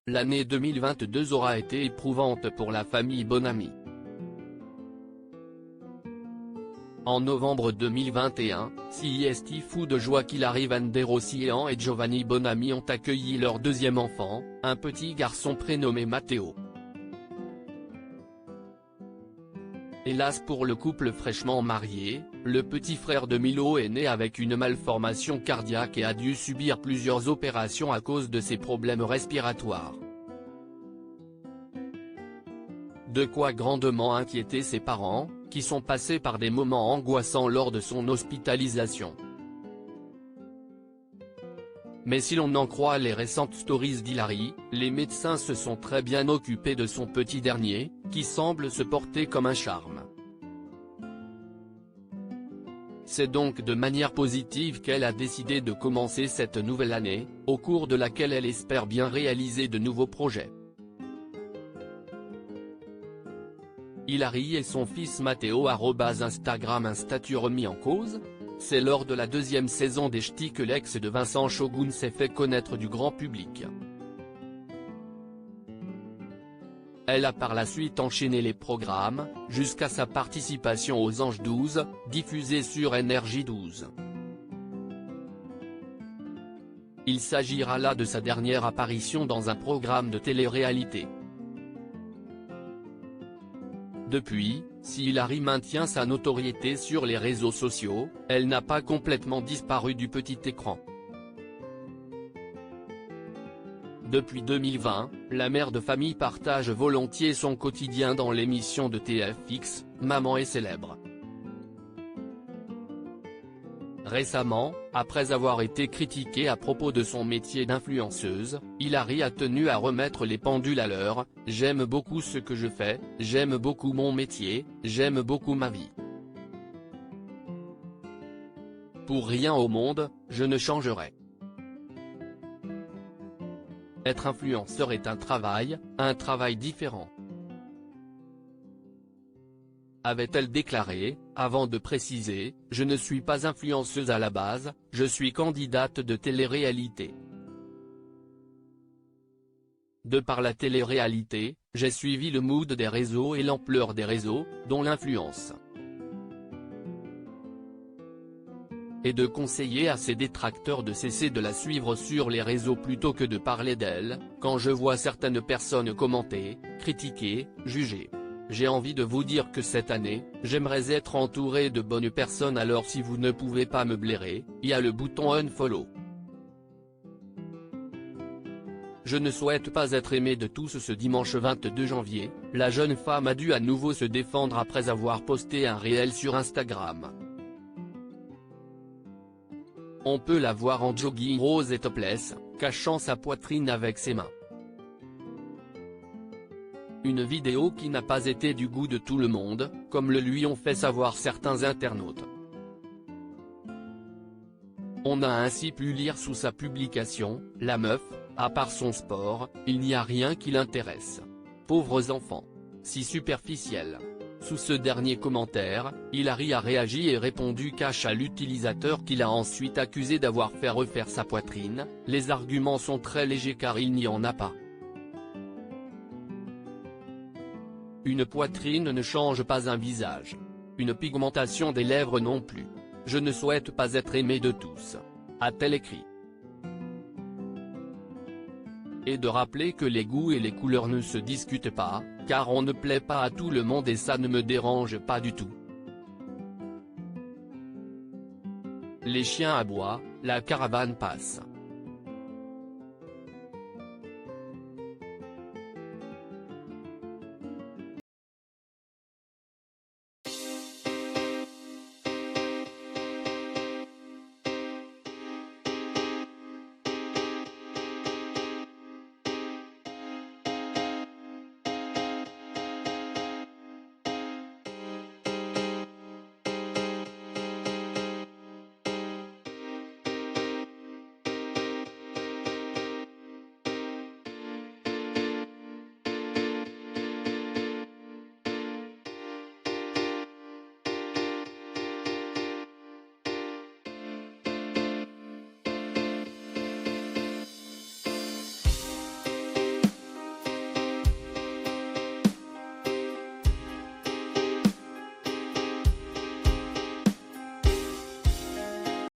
l'année 2022 aura été éprouvante pour la famille Bonamy. En novembre 2021, c'est fou de joie qu'Hilary de Rossian et Giovanni Bonamy ont accueilli leur deuxième enfant, un petit garçon prénommé Matteo. Hélas pour le couple fraîchement marié, le petit frère de Milo est né avec une malformation cardiaque et a dû subir plusieurs opérations à cause de ses problèmes respiratoires. De quoi grandement inquiéter ses parents, qui sont passés par des moments angoissants lors de son hospitalisation. Mais si l'on en croit les récentes stories d'Hilary, les médecins se sont très bien occupés de son petit dernier, qui semble se porter comme un charme. C'est donc de manière positive qu'elle a décidé de commencer cette nouvelle année, au cours de laquelle elle espère bien réaliser de nouveaux projets. Hilary et son fils Matteo @Instagram un statut remis en cause. C'est lors de la deuxième saison des Ch'tis que l'ex de Vincent Shogun s'est fait connaître du grand public. Elle a par la suite enchaîné les programmes, jusqu'à sa participation aux Anges 12, diffusée sur NRJ12. Il s'agira là de sa dernière apparition dans un programme de télé-réalité. Depuis, si Hilary maintient sa notoriété sur les réseaux sociaux, elle n'a pas complètement disparu du petit écran. Depuis 2020, la mère de famille partage volontiers son quotidien dans l'émission de TFX, Maman est célèbre. Récemment, après avoir été critiquée à propos de son métier d'influenceuse, Hilary a tenu à remettre les pendules à l'heure. « J'aime beaucoup ce que je fais, j'aime beaucoup mon métier, j'aime beaucoup ma vie. Pour rien au monde, je ne changerai. Être influenceur est un travail différent », avait-elle déclaré, avant de préciser « Je ne suis pas influenceuse à la base, je suis candidate de télé-réalité. De par la télé-réalité, j'ai suivi le mood des réseaux et l'ampleur des réseaux, dont l'influence. Et de conseiller à ses détracteurs de cesser de la suivre sur les réseaux plutôt que de parler d'elle, quand je vois certaines personnes commenter, critiquer, juger. J'ai envie de vous dire que cette année, j'aimerais être entouré de bonnes personnes, alors si vous ne pouvez pas me blairer, il y a le bouton unfollow. Je ne souhaite pas être aimé de tous. Ce dimanche 22 janvier, la jeune femme a dû à nouveau se défendre après avoir posté un réel sur Instagram. On peut la voir en jogging rose et topless, cachant sa poitrine avec ses mains. Une vidéo qui n'a pas été du goût de tout le monde, comme le lui ont fait savoir certains internautes. On a ainsi pu lire sous sa publication « La meuf, à part son sport, il n'y a rien qui l'intéresse. Pauvres enfants. Si superficiel ». Sous ce dernier commentaire, Hilary a réagi et répondu cash à l'utilisateur qui l'a ensuite accusé d'avoir fait refaire sa poitrine. Les arguments sont très légers car il n'y en a pas. Une poitrine ne change pas un visage. Une pigmentation des lèvres non plus. Je ne souhaite pas être aimé de tous, a-t-elle écrit. Et de rappeler que les goûts et les couleurs ne se discutent pas, car on ne plaît pas à tout le monde et ça ne me dérange pas du tout. Les chiens aboient, la caravane passe.